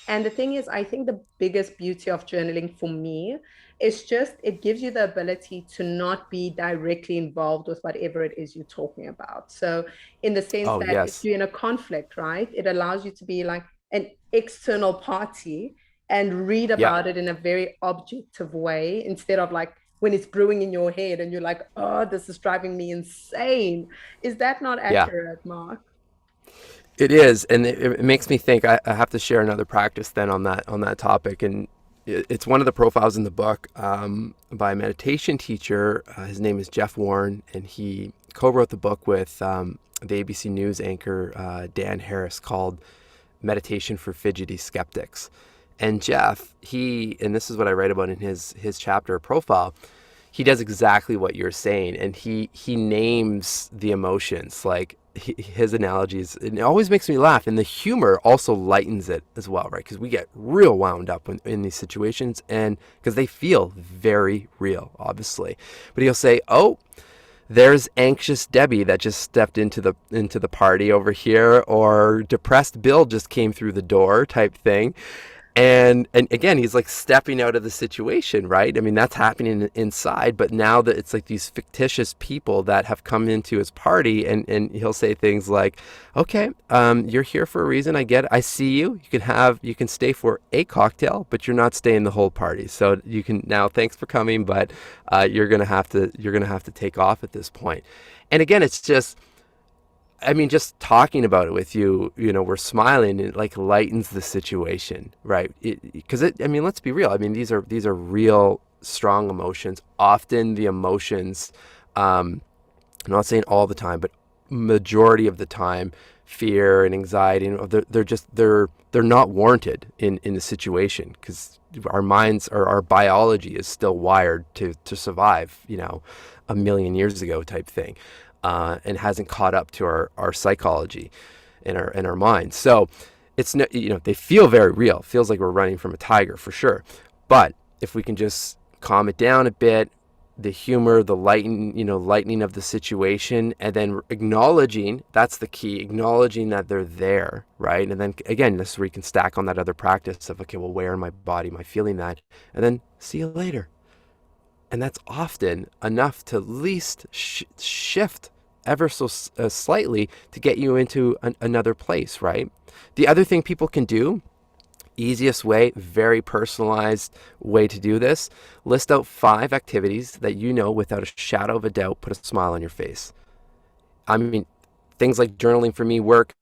And the thing is, I think the biggest beauty of journaling for me is just it gives you the ability to not be directly involved with whatever it is you're talking about. So, in the sense Oh, that if yes. you're in a conflict, right, it allows you to be like an external party and read Yep. about it in a very objective way instead of like when it's brewing in your head and you're like, oh, this is driving me insane. Is that not Yeah. accurate, Mark? It is, and it makes me think. I have to share another practice then on that topic, and it's one of the profiles in the book by a meditation teacher. His name is Jeff Warren, and he co-wrote the book with the ABC News anchor Dan Harris called "Meditation for Fidgety Skeptics." And Jeff, and this is what I write about in his chapter profile. He does exactly what you're saying, and he names the emotions like his analogies. It always makes me laugh, and the humor also lightens it as well, right? Because we get real wound up in these situations, and because they feel very real, obviously. But he'll say, "Oh, there's anxious Debbie that just stepped into the party over here," or "depressed Bill just came through the door," type thing. And again, he's like stepping out of the situation, right? I mean, that's happening inside, but now that it's like these fictitious people that have come into his party, and he'll say things like, "Okay, you're here for a reason. I get it. I see you. You can stay for a cocktail, but you're not staying the whole party. So you can now. Thanks for coming, but you're gonna have to take off at this point." And again, it's just, I mean, just talking about it with you, we're smiling, and it like lightens the situation, right? Because I mean, let's be real. I mean, these are real strong emotions. Often the emotions, I'm not saying all the time, but majority of the time, fear and anxiety, they're not warranted in the situation because our minds or our biology is still wired to survive, a million years ago type thing, and hasn't caught up to our psychology and our minds. So it's no, they feel very real. It feels like we're running from a tiger for sure. But if we can just calm it down a bit, the humor, the lightening of the situation, and then acknowledging, that's the key, acknowledging that they're there, right? And then again, this is where you can stack on that other practice of, okay, well, where in my body am I feeling that? And then see you later. And that's often enough to at least shift ever so slightly to get you into another place, right? The other thing people can do, easiest way, very personalized way to do this, list out 5 activities that without a shadow of a doubt put a smile on your face. I mean, things like journaling for me work.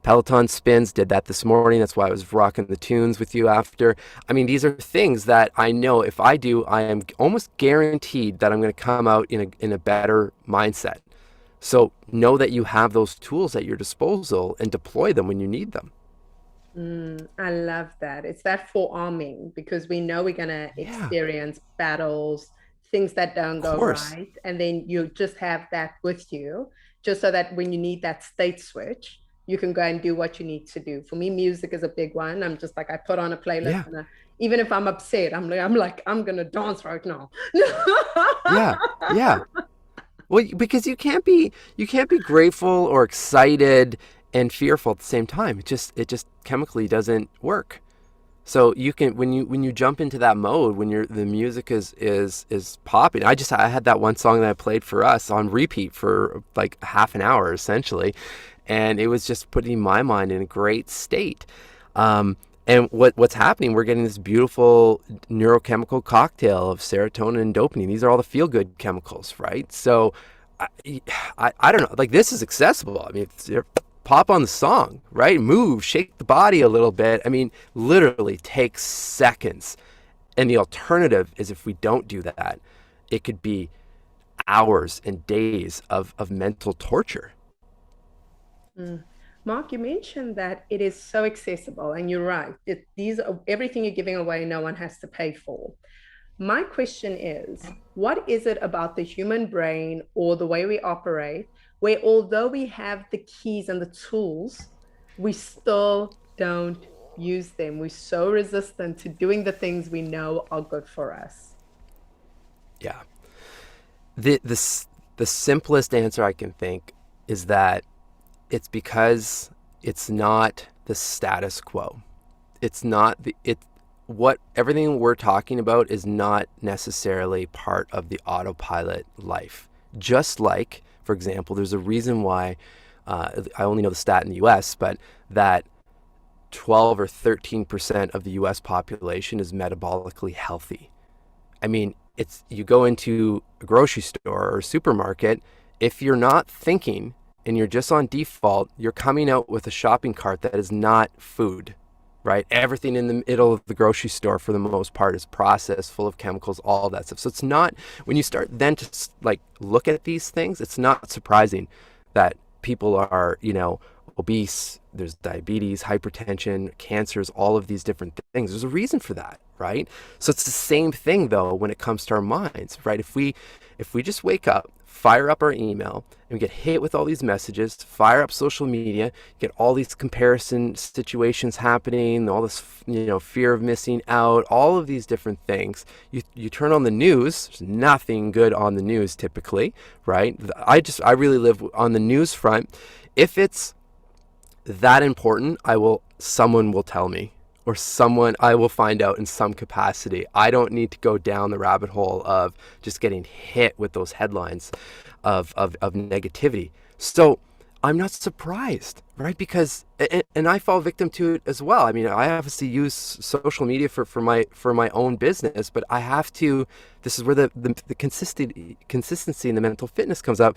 Peloton spins, did that this morning. That's why I was rocking the tunes with you after. I mean, these are things that I know if I do, I am almost guaranteed that I'm going to come out in a better mindset. So know that you have those tools at your disposal and deploy them when you need them. I love that. It's that forearming because we know we're going to Yeah, experience battles, things that don't of go course. right. And then you just have that with you, just so that when you need that state switch, you can go and do what you need to do. For me, music is a big one. I'm just like, I put on a playlist Yeah, and even if I'm upset, I'm going to dance right now. yeah, yeah. Well, because you can't be grateful or excited and fearful at the same time. It just chemically doesn't work. So you can when you jump into that mode when the music is popping. I had that one song that I played for us on repeat for like half an hour essentially, and it was just putting my mind in a great state. Um, and what's happening? We're getting this beautiful neurochemical cocktail of serotonin and dopamine. These are all the feel good chemicals, right? So I, I don't know. Like this is accessible. I mean, pop on the song, right? Move, shake the body a little bit. I mean, literally takes seconds. And the alternative is if we don't do that, it could be hours and days of mental torture. Mm. Mark, you mentioned that it is so accessible, and you're right. These are everything you're giving away, no one has to pay for. My question is, what is it about the human brain or the way we operate where, although we have the keys and the tools, we still don't use them? We're so resistant to doing the things we know are good for us. Yeah. The simplest answer I can think is that it's because it's not the status quo. it's not the it what everything we're talking about is not necessarily part of the autopilot life. Just like, for example, there's a reason why I only know the stat in the US, but that 12 or 13% of the US population is metabolically healthy. I mean, it's you go into a grocery store or a supermarket, if you're not thinking and you're just on default, you're coming out with a shopping cart that is not food, right? Everything in the middle of the grocery store for the most part is processed, full of chemicals, all that stuff. So it's not, when you start then to like look at these things, it's not surprising that people are, obese, there's diabetes, hypertension, cancers, all of these different things. There's a reason for that, right? So it's the same thing though when it comes to our minds, right? If we just wake up, fire up our email, and we get hit with all these messages, fire up social media, get all these comparison situations happening, all this, fear of missing out, all of these different things. You turn on the news, there's nothing good on the news typically, right? I really live on the news front. If it's that important, someone will tell me, or I will find out in some capacity. I don't need to go down the rabbit hole of just getting hit with those headlines of negativity. So I'm not surprised, right? Because, and I fall victim to it as well. I mean, I obviously use social media for my own business, but I have to, this is where the consistency and the mental fitness comes up.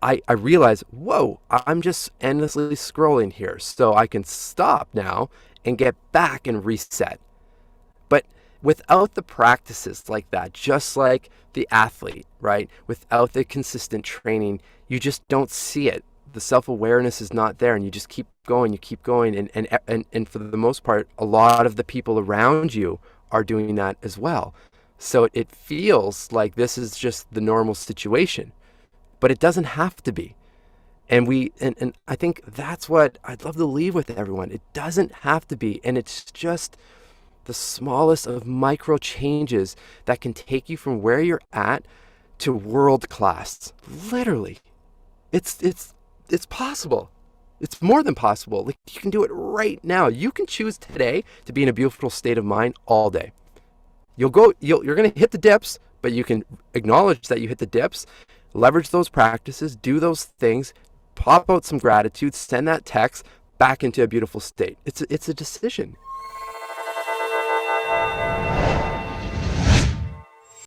I realize, whoa, I'm just endlessly scrolling here. So I can stop now and get back and reset. But without the practices like that, just like the athlete, right? Without the consistent training, you just don't see it. The self-awareness is not there, and you just keep going, and for the most part, a lot of the people around you are doing that as well. So it feels like this is just the normal situation, but it doesn't have to be. And I think that's what I'd love to leave with everyone. It doesn't have to be, and it's just the smallest of micro changes that can take you from where you're at to world class. Literally, it's possible. It's more than possible. Like, you can do it right now. You can choose today to be in a beautiful state of mind all day. You're going to hit the dips, but you can acknowledge that you hit the dips, leverage those practices, do those things, pop out some gratitude, send that text back into a beautiful state. It's a decision.